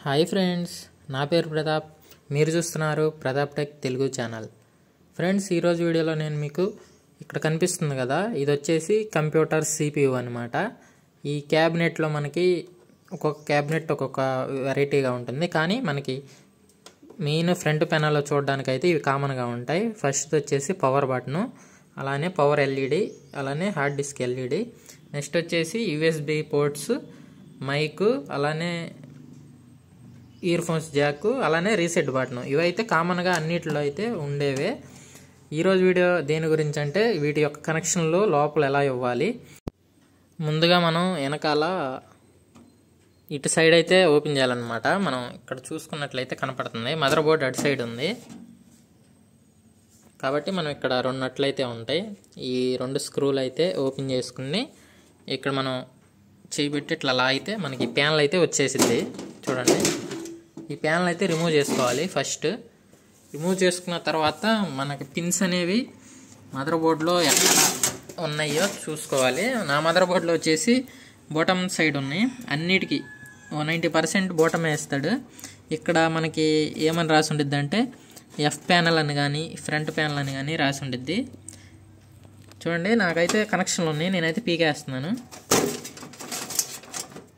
Hi friends, నా పేరు ప్రతాప్. మీరు చూస్తున్నారు Pratap tech Telugu channel. Friends, ఈరోజు వీడియోలో నేను మీకు ఇక్కడ కనిపిస్తుంది కదా, ఇది వచ్చేసి కంప్యూటర్ CPU అనమాట. ఈ క్యాబినెట్లో మనకి ఒక్కొక్క క్యాబినెట్ ఒక్కొక్క వెరైటీగా ఉంటుంది, కానీ మనకి మెయిన్ ఫ్రంట్ ప్యానల్లో చూడడానికి అయితే ఇవి కామన్గా ఉంటాయి. ఫస్ట్ వచ్చేసి పవర్ బటను, అలానే పవర్ LED, అలానే హార్డ్ డిస్క్ LED. నెక్స్ట్ వచ్చేసి USB పోర్ట్స్, మైక్, అలానే ఇయర్ ఫోన్స్ జాక్, అలానే రీసెట్ బటన్. ఇవైతే కామన్గా అన్నిటిలో అయితే ఉండేవే. ఈరోజు వీడియో దేని గురించి అంటే వీటి యొక్క కనెక్షన్లు లోపల ఎలా ఇవ్వాలి. ముందుగా మనం వెనకాల ఇటు సైడ్ అయితే ఓపెన్ చేయాలన్నమాట. మనం ఇక్కడ చూసుకున్నట్లయితే కనపడుతుంది మదర్ బోర్డ్ అటు సైడ్ ఉంది కాబట్టి మనం ఇక్కడ రెండు నట్లు అయితే ఉంటాయి. ఈ రెండు స్క్రూలు అయితే ఓపెన్ చేసుకుని ఇక్కడ మనం చేయబెట్టి ఇట్లా లాగితే మనకి ప్యానల్ అయితే వచ్చేసింది. చూడండి, ఈ ప్యానల్ అయితే రిమూవ్ చేసుకోవాలి. ఫస్ట్ రిమూవ్ చేసుకున్న తర్వాత మనకి పిన్స్ అనేవి మదర్ బోర్డులో ఎక్కడ ఉన్నాయో చూసుకోవాలి. నా మదర్ బోర్డులో వచ్చేసి బాటమ్ సైడ్ ఉన్నాయి. అన్నిటికీ 90% బాటమ్ వేస్తాడు. ఇక్కడ మనకి ఏమని రాసి ఉండిద్ది అంటే F ప్యానల్ అని కానీ ఫ్రంట్ ప్యానల్ అని కానీ రాసి ఉండిద్ది. చూడండి, నాకైతే కనెక్షన్లు ఉన్నాయి, నేనైతే పీకేస్తున్నాను.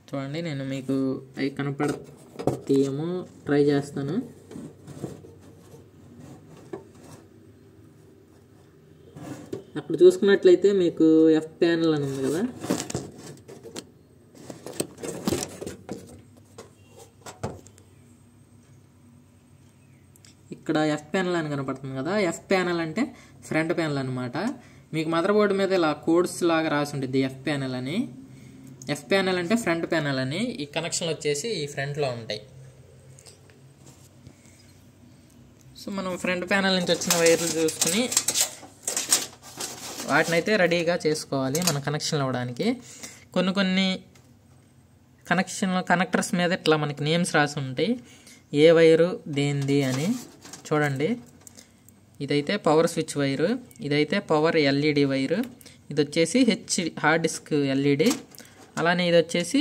చూడండి, నేను మీకు అవి కనపడతేమో ట్రై చేస్తాను. అక్కడ చూసుకున్నట్లయితే మీకు F ప్యానల్ అని ఉంది కదా, ఇక్కడ F ప్యానల్ అని కనపడుతుంది కదా. F ప్యానల్ అంటే ఫ్రంట్ ప్యానల్ అనమాట. మీకు మదర్ బోర్డు మీద ఇలా కోడ్స్ లాగా రాసి ఉంటుంది F ప్యానల్ అని. F ప్యానల్ అంటే ఫ్రంట్ ప్యానల్ అని. ఈ కనెక్షన్లు వచ్చేసి ఈ ఫ్రంట్లో ఉంటాయి. సో మనం ఫ్రంట్ ప్యానల్ నుంచి వచ్చిన వైర్లు చూసుకుని వాటిని అయితే రెడీగా చేసుకోవాలి మన కనెక్షన్లు ఇవ్వడానికి. కొన్ని కనెక్టర్స్ మీద ఇట్లా మనకి నేమ్స్ రాసి ఉంటాయి, ఏ వైరు దేంది అని. చూడండి, ఇదైతే పవర్ స్విచ్ వైరు, ఇదైతే పవర్ LED వైరు, ఇది వచ్చేసి హార్డ్ డిస్క్ LED, అలానే ఇది వచ్చేసి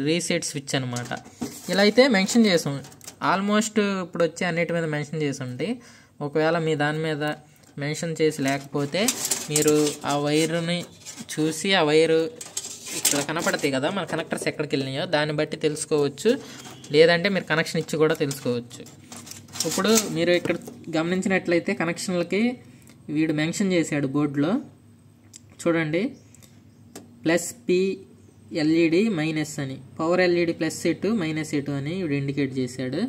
రీసెట్ స్విచ్ అనమాట. ఇలా అయితే మెన్షన్ చేసాం. ఆల్మోస్ట్ ఇప్పుడు వచ్చి అన్నిటి మీద మెన్షన్ చేసి ఉంటాయి. ఒకవేళ మీ దాని మీద మెన్షన్ చేసి లేకపోతే మీరు ఆ వైరుని చూసి ఆ వైరు ఇక్కడ కనపడతాయి కదా మన కనెక్టర్స్ ఎక్కడికి వెళ్ళినాయో దాన్ని బట్టి తెలుసుకోవచ్చు. లేదంటే మీరు కనెక్షన్ ఇచ్చి కూడా తెలుసుకోవచ్చు. ఇప్పుడు మీరు ఇక్కడ గమనించినట్లయితే కనెక్షన్లకి వీడు మెన్షన్ చేశాడు బోర్డులో. చూడండి, +P LED మైనస్ అని, పవర్ LED +A2 -A2 అని వీడు ఇండికేట్ చేశాడు.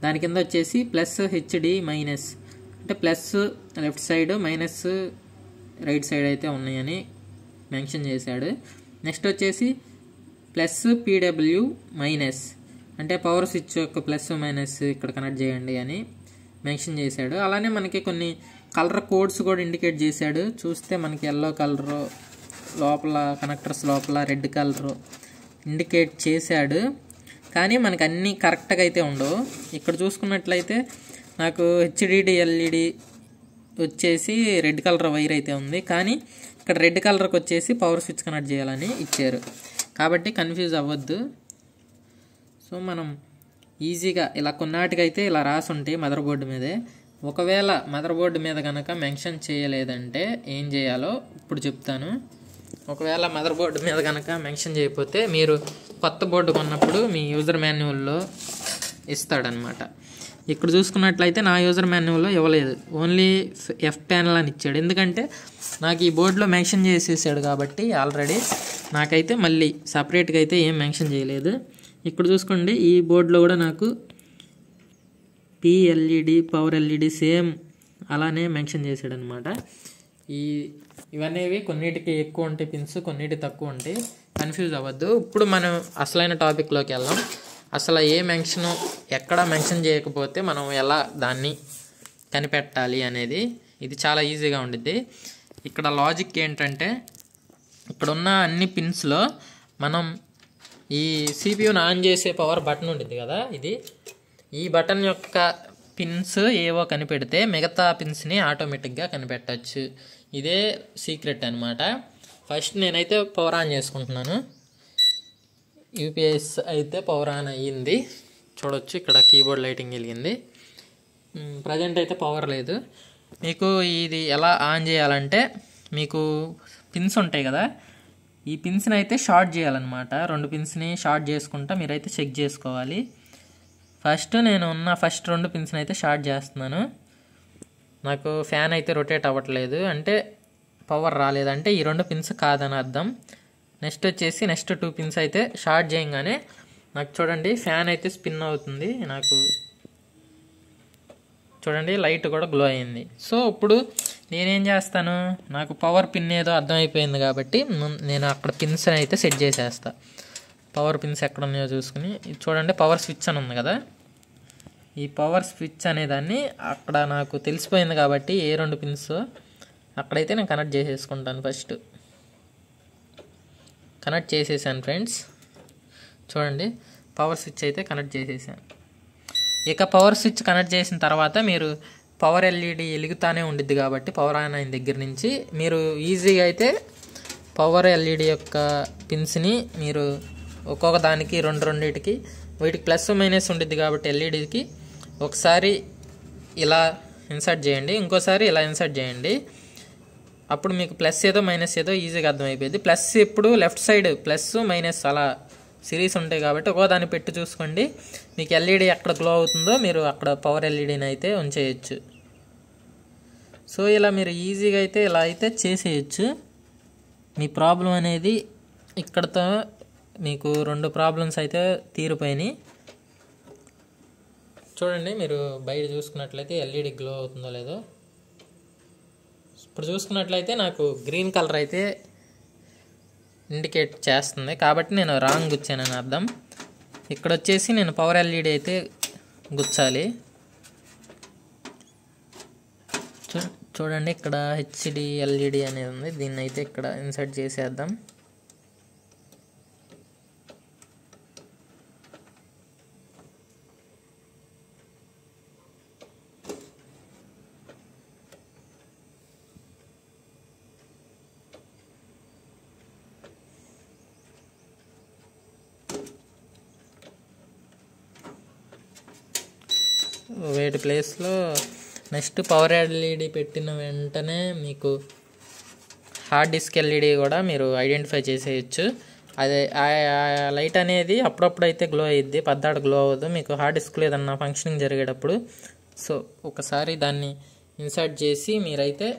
దాని కింద వచ్చేసి +HD మైనస్ అంటే plus left side, minus right side అయితే ఉన్నాయని మెన్షన్ చేశాడు. నెక్స్ట్ వచ్చేసి +PW మైనస్ అంటే పవర్ స్విచ్ యొక్క ప్లస్ మైనస్ ఇక్కడ కనెక్ట్ చేయండి అని మెన్షన్ చేశాడు. అలానే మనకి కొన్ని కలర్ కోడ్స్ కూడా ఇండికేట్ చేశాడు. చూస్తే మనకి ఎల్లో కలరు లోపల, కనెక్టర్స్ లోపల రెడ్ కలరు ఇండికేట్ చేశాడు. కానీ మనకి అన్నీ కరెక్ట్గా అయితే ఉండవు. ఇక్కడ చూసుకున్నట్లయితే నాకు HDD LED వచ్చేసి రెడ్ కలర్ వైర్ అయితే ఉంది, కానీ ఇక్కడ రెడ్ కలర్కి వచ్చేసి పవర్ స్విచ్ కనెక్ట్ చేయాలని ఇచ్చారు. కాబట్టి కన్ఫ్యూజ్ అవ్వద్దు. సో మనం ఈజీగా ఇలా కొన్నాటికైతే ఇలా రాసి ఉంటాయి మదర్ బోర్డు మీదే. ఒకవేళ మదర్ బోర్డు మీద కనుక మెన్షన్ చేయలేదంటే ఏం చేయాలో ఇప్పుడు చెప్తాను. ఒకవేళ మదర్ బోర్డు మీద కనుక మెన్షన్ చేయకపోతే మీరు కొత్త బోర్డు కొన్నప్పుడు మీ యూజర్ మాన్యువల్లో ఇస్తాడనమాట. ఇక్కడ చూసుకున్నట్లయితే నా యూజర్ మాన్యువల్లో ఇవ్వలేదు, ఓన్లీ F ప్యానల్ అని ఇచ్చాడు. ఎందుకంటే నాకు ఈ బోర్డులో మెన్షన్ చేసేసాడు కాబట్టి ఆల్రెడీ, నాకైతే మళ్ళీ సపరేట్గా అయితే ఏం మెన్షన్ చేయలేదు. ఇక్కడ చూసుకోండి, ఈ బోర్డులో కూడా నాకు PLED పవర్ LED సేమ్ అలానే మెన్షన్ చేశాడు అనమాట. ఇవనేవి కొన్నిటికి ఎక్కువ ఉంటాయి పిన్స్, కొన్నిటికి తక్కువ ఉంటాయి. కన్ఫ్యూజ్ అవ్వద్దు. ఇప్పుడు మనం అసలైన టాపిక్లోకి వెళ్దాం. అసలు ఏ మెన్షన్ ఎక్కడ మెన్షన్ చేయకపోతే మనం ఎలా దాన్ని కనిపెట్టాలి అనేది ఇది చాలా ఈజీగా ఉండిద్ది. ఇక్కడ లాజిక్ ఏంటంటే ఇక్కడ ఉన్న అన్ని పిన్స్లో మనం ఈ CPUని ఆన్ చేసే పవర్ బటన్ ఉంటుంది కదా, ఈ బటన్ యొక్క పిన్స్ ఏవో కనిపెడితే మిగతా పిన్స్ని ఆటోమేటిక్గా కనిపెట్టచ్చు. ఇదే సీక్రెట్ అనమాట. ఫస్ట్ నేనైతే పవర్ ఆన్ చేసుకుంటున్నాను. UPS అయితే పవర్ ఆన్ అయ్యింది. చూడొచ్చు ఇక్కడ కీబోర్డ్ లైటింగ్ వెలిగింది. ప్రజెంట్ అయితే పవర్ లేదు. మీకు ఇది ఎలా ఆన్ చేయాలంటే మీకు పిన్స్ ఉంటాయి కదా, ఈ పిన్స్ని అయితే షార్ట్ చేయాలన్నమాట. 2 పిన్స్ని షార్ట్ చేసుకుంటా మీరైతే చెక్ చేసుకోవాలి. నేను ఉన్న ఫస్ట్ 2 పిన్స్ని అయితే షార్ట్ చేస్తున్నాను. నాకు ఫ్యాన్ అయితే రొటేట్ అవ్వట్లేదు, అంటే పవర్ రాలేదంటే ఈ 2 పిన్స్ కాదని అర్థం. నెక్స్ట్ 2 పిన్స్ అయితే షార్ట్ చేయగానే నాకు చూడండి ఫ్యాన్ అయితే స్పిన్ అవుతుంది. నాకు చూడండి లైట్ కూడా గ్లో అయింది. సో ఇప్పుడు నేనేం చేస్తాను, నాకు పవర్ పిన్ ఏదో అర్థమైపోయింది కాబట్టి నేను అక్కడ పిన్స్ అయితే సెట్ చేసేస్తా. పవర్ పిన్స్ ఎక్కడ ఉన్నాయో చూసుకుని చూడండి, పవర్ స్విచ్ అని ఉంది కదా, ఈ పవర్ స్విచ్ అనేదాన్ని అక్కడ నాకు తెలిసిపోయింది కాబట్టి ఏ 2 పిన్స్ అక్కడైతే నేను కనెక్ట్ చేసేసుకుంటాను. ఫస్ట్ కనెక్ట్ చేసేసాను ఫ్రెండ్స్. చూడండి పవర్ స్విచ్ అయితే కనెక్ట్ చేసేసాను. ఇక పవర్ స్విచ్ కనెక్ట్ చేసిన తర్వాత మీరు పవర్ ఎల్ఈడి వెలుగుతానే ఉండిద్ది కాబట్టి పవర్ ఆన్ అయిన దగ్గర నుంచి మీరు ఈజీగా అయితే పవర్ ఎల్ఈడి యొక్క పిన్స్ని మీరు ఒక్కొక్క దానికి 2 వీటికి ప్లస్ మైనస్ ఉండిద్ది కాబట్టి ఎల్ఈడికి ఒకసారి ఇలా ఇన్సర్ట్ చేయండి, ఇంకోసారి ఇలా ఇన్సర్ట్ చేయండి. అప్పుడు మీకు ప్లస్ ఏదో మైనస్ ఏదో ఈజీగా అర్థమైపోయింది. ప్లస్ ఇప్పుడు లెఫ్ట్ సైడ్ ప్లస్ మైనస్ అలా సిరీస్ ఉంటాయి కాబట్టి ఒక్కో దాన్ని పెట్టి చూసుకోండి. మీకు ఎల్ఈడి ఎక్కడ గ్లో అవుతుందో మీరు అక్కడ పవర్ ఎల్ఈడిని అయితే ఉంచేయచ్చు. సో ఇలా మీరు ఈజీగా అయితే ఇలా అయితే చేసేయచ్చు. మీ ప్రాబ్లం అనేది ఇక్కడతో మీకు 2 ప్రాబ్లమ్స్ అయితే తీరిపోయినాయి. చూడండి మీరు బయట చూసుకున్నట్లయితే ఎల్ఈడి గ్లో అవుతుందో లేదో. ఇప్పుడు చూసుకున్నట్లయితే నాకు గ్రీన్ కలర్ అయితే ఇండికేట్ చేస్తుంది కాబట్టి నేను రాంగ్ గుచ్చానని అర్థం. ఇక్కడ నేను పవర్ ఎల్ఈడి అయితే గుచ్చాలి. చూడండి ఇక్కడ హెచ్డి ఎల్ఈడి అనేది ఉంది, దీన్ని అయితే ఇక్కడ ఇన్సర్ట్ చేసేద్దాం. వేటి ప్లేస్లో నెక్స్ట్ పవర్ ఎల్ఈడి పెట్టిన వెంటనే మీకు హార్డ్ డిస్క్ ఎల్ఈడి కూడా మీరు ఐడెంటిఫై చేసేయచ్చు. అదే లైట్ అనేది అప్పుడప్పుడు అయితే గ్లో అయ్యిద్ది, పద్దాడు గ్లో అవ్వదు. మీకు హార్డ్ డిస్క్లో ఏదన్నా ఫంక్షనింగ్ జరిగేటప్పుడు సో ఒకసారి దాన్ని ఇన్సర్ట్ చేసి మీరైతే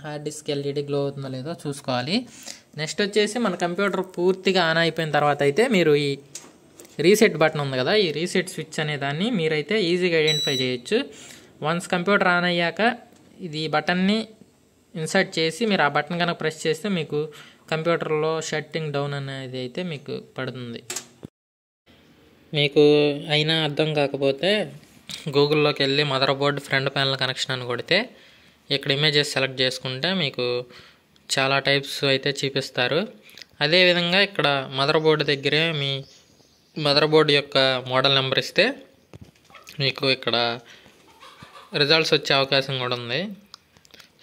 హార్డ్ డిస్క్ ఎల్ఈడి గ్లో అవుతుందో లేదో చూసుకోవాలి. నెక్స్ట్ మన కంప్యూటర్ పూర్తిగా ఆన్ అయిపోయిన తర్వాత అయితే మీరు ఈ రీసెట్ బటన్ ఉంది కదా, ఈ రీసెట్ స్విచ్ అనే దాన్ని మీరైతే ఈజీగా ఐడెంటిఫై చేయొచ్చు. వన్స్ కంప్యూటర్ ఆన్ అయ్యాక ఇది బటన్ని ఇన్సర్ట్ చేసి మీరు ఆ బటన్ కనుక ప్రెస్ చేస్తే మీకు కంప్యూటర్లో షట్టింగ్ డౌన్ అనేది అయితే మీకు పడుతుంది. మీకు అయినా అర్థం కాకపోతే గూగుల్లోకి వెళ్ళి mother board front panel connection అని కొడితే ఇక్కడ ఇమేజెస్ సెలెక్ట్ చేసుకుంటే మీకు చాలా టైప్స్ అయితే చూపిస్తారు. అదేవిధంగా ఇక్కడ మదర్ బోర్డు దగ్గరే మీ మదర్ బోర్డు యొక్క మోడల్ నెంబర్ ఇస్తే మీకు ఇక్కడ రిజల్ట్స్ వచ్చే అవకాశం కూడా ఉంది.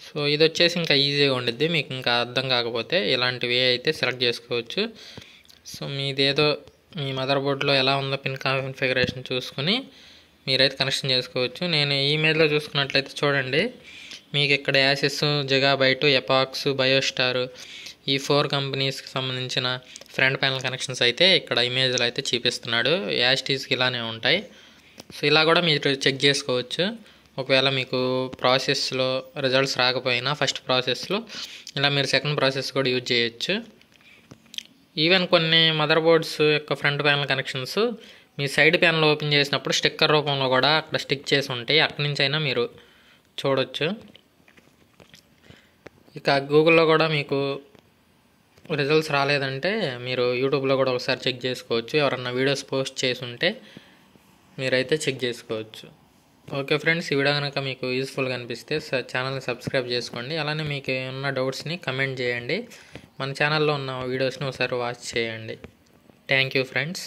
సో ఇది ఇంకా ఈజీగా ఉండిద్ది. మీకు ఇంకా అర్థం కాకపోతే ఇలాంటివి అయితే సెలెక్ట్ చేసుకోవచ్చు. సో మీదేదో మీ మదర్ బోర్డులో ఎలా ఉందో పిన్ కాన్ఫిగరేషన్ చూసుకుని మీరైతే కనెక్షన్ చేసుకోవచ్చు. నేను ఈమెయిల్లో చూసుకున్నట్లయితే చూడండి, మీకు ఇక్కడ యాసిస్, జిగాబైట్, ఎపాక్స్, బయోస్టార్ ఈ 4 కంపెనీస్కి సంబంధించిన ఫ్రంట్ ప్యానల్ కనెక్షన్స్ అయితే ఇక్కడ ఇమేజ్లో అయితే చూపిస్తున్నాడు. యాస్టీస్కి ఇలానే ఉంటాయి. సో ఇలా కూడా మీరు చెక్ చేసుకోవచ్చు. ఒకవేళ మీకు ప్రాసెస్లో రిజల్ట్స్ రాకపోయినా ఫస్ట్ ప్రాసెస్లో ఇలా మీరు సెకండ్ ప్రాసెస్ కూడా యూజ్ చేయొచ్చు. ఈవెన్ కొన్ని మదర్ బోర్డ్స్ యొక్క ఫ్రంట్ ప్యానల్ కనెక్షన్స్ మీ సైడ్ ప్యానల్ ఓపెన్ చేసినప్పుడు స్టిక్కర్ రూపంలో కూడా అక్కడ స్టిక్ చేసి ఉంటాయి, అక్కడి నుంచి అయినా మీరు చూడొచ్చు. ఇక గూగుల్లో కూడా మీకు రిజల్ట్స్ రాలేదంటే మీరు యూట్యూబ్లో కూడా ఒకసారి చెక్ చేసుకోవచ్చు. ఎవరన్నా వీడియోస్ పోస్ట్ చేసి ఉంటే మీరైతే చెక్ చేసుకోవచ్చు. ఓకే ఫ్రెండ్స్, ఈ వీడియో కనుక మీకు యూస్ఫుల్గా అనిపిస్తే ఛానల్ని సబ్స్క్రైబ్ చేసుకోండి. అలానే మీకు ఉన్న డౌట్స్ని కమెంట్ చేయండి. మన ఛానల్లో ఉన్న వీడియోస్ని ఒకసారి వాచ్ చేయండి. Thank you friends.